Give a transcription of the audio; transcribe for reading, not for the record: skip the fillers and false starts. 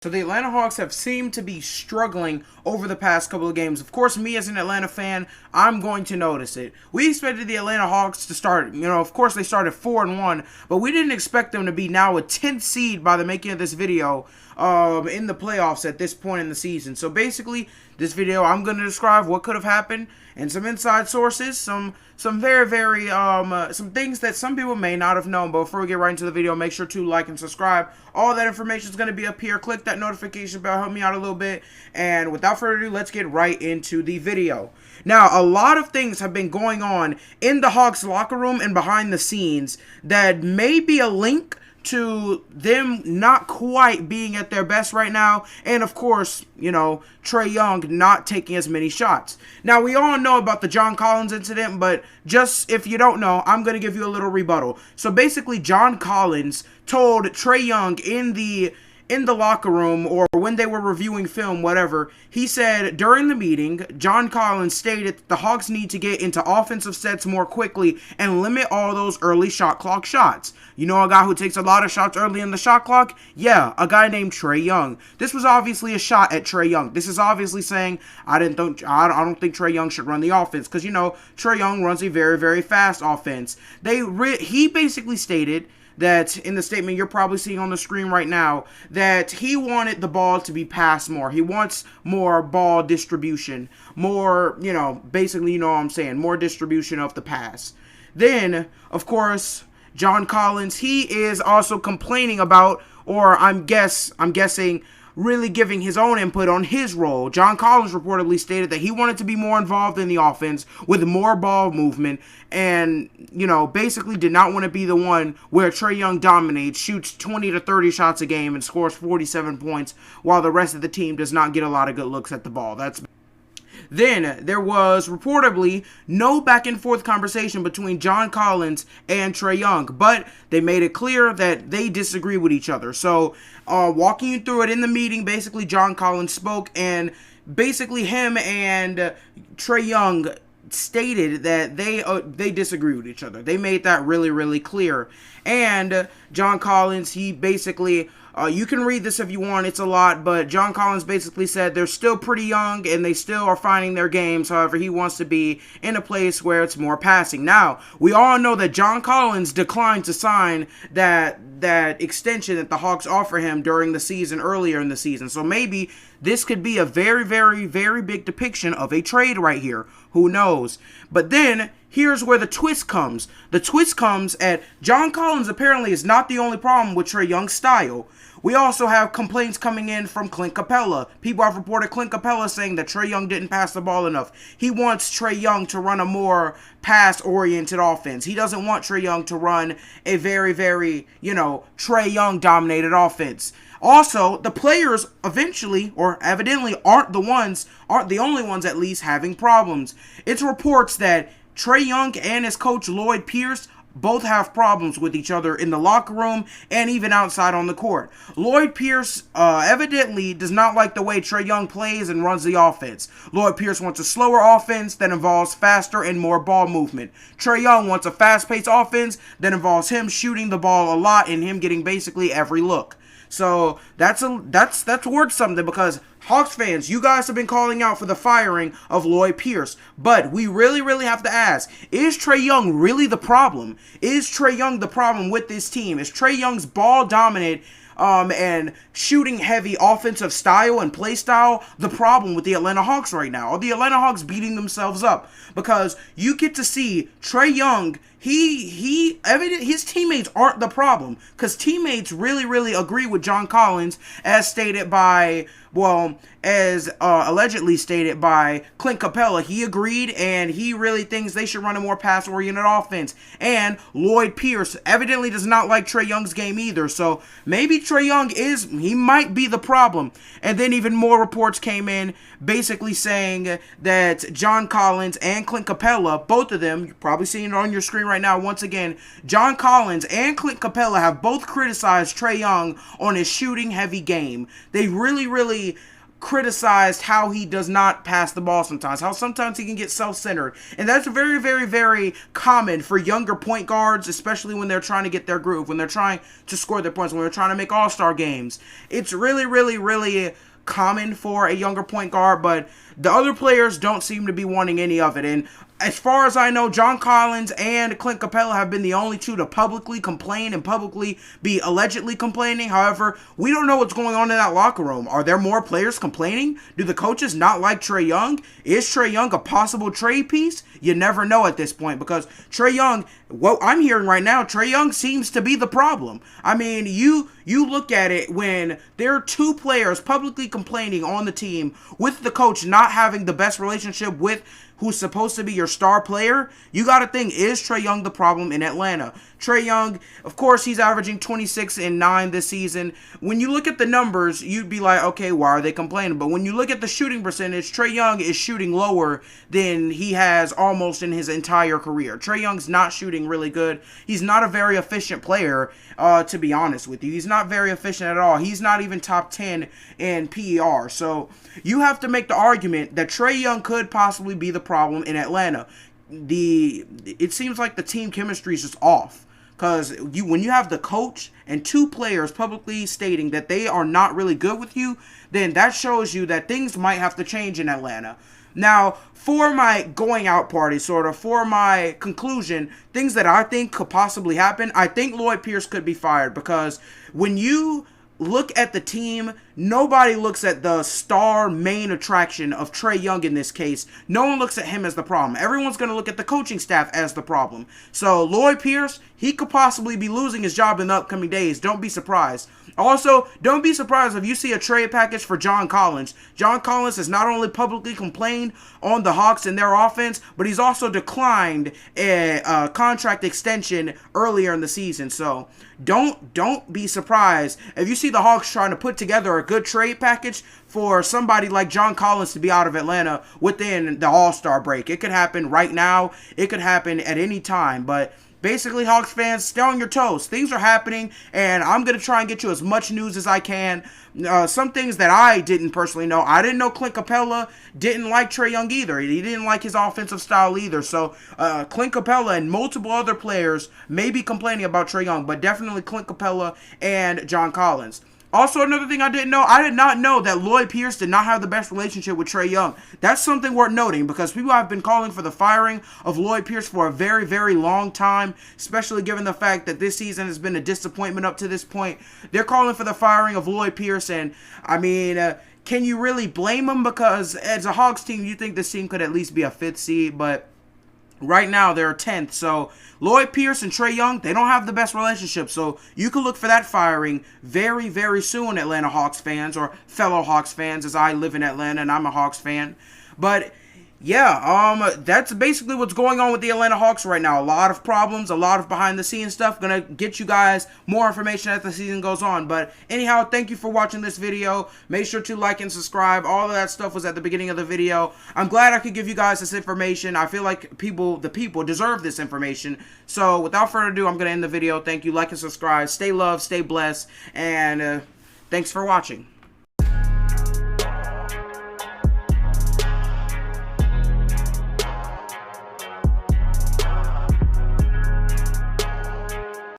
So the Atlanta Hawks have seemed to be struggling over the past couple of games. Of course, me as an Atlanta fan, I'm going to notice it. We expected the Atlanta Hawks to start, of course they started 4-1, but we didn't expect them to be now a 10th seed by the making of this video in the playoffs at this point in the season. So basically, this video I'm going to describe what could have happened and some inside sources, some very some things that some people may not have known. But before we get right into the video, make sure to like and subscribe. All that information is going to be up here. Click that notification bell, help me out a little bit. And without further ado, let's get right into the video. Now, a lot of things have been going on in the Hawks locker room and behind the scenes that may be a link to them not quite being at their best right now, and of course, Trey Young not taking as many shots. Now, we all know about the John Collins incident, but just if you don't know, I'm going to give you a little rebuttal. So basically, John Collins told Trey Young in the locker room, or when they were reviewing film, whatever, he said during the meeting, John Collins stated that the Hawks need to get into offensive sets more quickly and limit all those early shot clock shots. You know a guy who takes a lot of shots early in the shot clock? Yeah, a guy named Trey Young. This was obviously a shot at Trey Young. This is obviously saying, I don't think Trey Young should run the offense, because, Trey Young runs a very fast offense. He basically stated that in the statement you're probably seeing on the screen right now, that he wanted the ball to be passed more. He wants more ball distribution, more, basically, what I'm saying, more distribution of the pass. Then, of course, John Collins, he is also complaining about, or I'm guessing, really giving his own input on his role. John Collins reportedly stated that he wanted to be more involved in the offense with more ball movement and, basically did not want to be the one where Trey Young dominates, shoots 20 to 30 shots a game and scores 47 points while the rest of the team does not get a lot of good looks at the ball. Then, there was reportedly no back and forth conversation between John Collins and Trey Young, but they made it clear that they disagree with each other. So, walking you through it in the meeting, basically John Collins spoke, and basically him and Trey Young stated that they disagree with each other. They made that really clear. And John Collins, he basically, you can read this if you want, it's a lot, but John Collins basically said they're still pretty young and they still are finding their games. However, he wants to be in a place where it's more passing. Now, we all know that John Collins declined to sign that extension that the Hawks offer him during the season, earlier in the season. So maybe this could be a very big depiction of a trade right here. Who knows? But then, here's where the twist comes. The twist comes at John Collins apparently is not the only problem with Trey Young's style. We also have complaints coming in from Clint Capella. People have reported Clint Capella saying that Trey Young didn't pass the ball enough. He wants Trey Young to run a more pass-oriented offense. He doesn't want Trey Young to run a very, Trey Young-dominated offense. Also, the players eventually, or evidently, aren't the only ones at least having problems. It's reports that Trey Young and his coach Lloyd Pierce both have problems with each other in the locker room and even outside on the court. Lloyd Pierce evidently does not like the way Trey Young plays and runs the offense. Lloyd Pierce wants a slower offense that involves faster and more ball movement. Trey Young wants a fast-paced offense that involves him shooting the ball a lot and him getting basically every look. So that's worth something, because Hawks fans, you guys have been calling out for the firing of Lloyd Pierce, but we really have to ask, is Trey Young really the problem? Is Trey Young the problem with this team? Is Trey Young's ball dominant and shooting heavy offensive style and play style the problem with the Atlanta Hawks right now? Are the Atlanta Hawks beating themselves up? Because you get to see Trey Young, his teammates aren't the problem, because teammates really agree with John Collins, as stated by, allegedly stated by Clint Capella. He agreed, and he really thinks they should run a more pass-oriented offense. And Lloyd Pierce evidently does not like Trey Young's game either, so maybe Trey Young he might be the problem. And then even more reports came in, basically saying that John Collins and Clint Capella, both of them, you're probably seeing it on your screen right now once again, John Collins and Clint Capella have both criticized Trey Young on his shooting heavy game. They really criticized how he does not pass the ball sometimes, how sometimes he can get self-centered. And that's very, very, very common for younger point guards, especially when they're trying to get their groove, when they're trying to score their points, when they're trying to make all-star games. It's really, really, really common for a younger point guard, but the other players don't seem to be wanting any of it. And as far as I know, John Collins and Clint Capella have been the only two to publicly complain and publicly be allegedly complaining. However, we don't know what's going on in that locker room. Are there more players complaining? Do the coaches not like Trey Young? Is Trey Young a possible trade piece? You never know at this point, because Trey Young, what I'm hearing right now, Trey Young seems to be the problem. I mean, you look at it when there are two players publicly complaining on the team with the coach not having the best relationship with who's supposed to be your star player. You got to think, is Trey Young the problem in Atlanta? Trey Young, of course, he's averaging 26 and 9 this season. When you look at the numbers, you'd be like, okay, why are they complaining? But when you look at the shooting percentage, Trey Young is shooting lower than he has almost in his entire career. Trey Young's not shooting really good. He's not a very efficient player, to be honest with you. He's not very efficient at all. He's not even top 10 in PER. So you have to make the argument that Trey Young could possibly be the problem in Atlanta. It seems like the team chemistry is just off. Because when you have the coach and two players publicly stating that they are not really good with you, then that shows you that things might have to change in Atlanta. Now, for my going out party, for my conclusion, things that I think could possibly happen, I think Lloyd Pierce could be fired, because when you look at the team, nobody looks at the star main attraction of Trey Young in this case. No one looks at him as the problem. Everyone's going to look at the coaching staff as the problem. So Lloyd Pierce, he could possibly be losing his job in the upcoming days. Don't be surprised. Also, don't be surprised if you see a trade package for John Collins. John Collins has not only publicly complained on the Hawks and their offense, but he's also declined a contract extension earlier in the season. So don't be surprised if you see the Hawks trying to put together a good trade package for somebody like John Collins to be out of Atlanta within the All-Star break. It could happen right now. It could happen at any time, but basically, Hawks fans, stay on your toes. Things are happening, and I'm going to try and get you as much news as I can. Some things that I didn't personally know. I didn't know Clint Capella didn't like Trey Young either. He didn't like his offensive style either. So, Clint Capella and multiple other players may be complaining about Trey Young, but definitely Clint Capella and John Collins. Also, another thing I didn't know, I did not know that Lloyd Pierce did not have the best relationship with Trey Young. That's something worth noting, because people have been calling for the firing of Lloyd Pierce for a very, very long time, especially given the fact that this season has been a disappointment up to this point. They're calling for the firing of Lloyd Pierce, and I mean, can you really blame them? Because as a Hawks team, you think this team could at least be a 5th seed, but right now, they're 10th. So, Lloyd Pierce and Trey Young, they don't have the best relationship. So, you can look for that firing very, very soon, Atlanta Hawks fans, or fellow Hawks fans, as I live in Atlanta and I'm a Hawks fan. But yeah, that's basically what's going on with the Atlanta Hawks right now. A lot of problems, a lot of behind-the-scenes stuff. Gonna get you guys more information as the season goes on. But anyhow, thank you for watching this video. Make sure to like and subscribe. All of that stuff was at the beginning of the video. I'm glad I could give you guys this information. I feel like the people deserve this information. So without further ado, I'm gonna end the video. Thank you. Like and subscribe. Stay loved, stay blessed, and thanks for watching.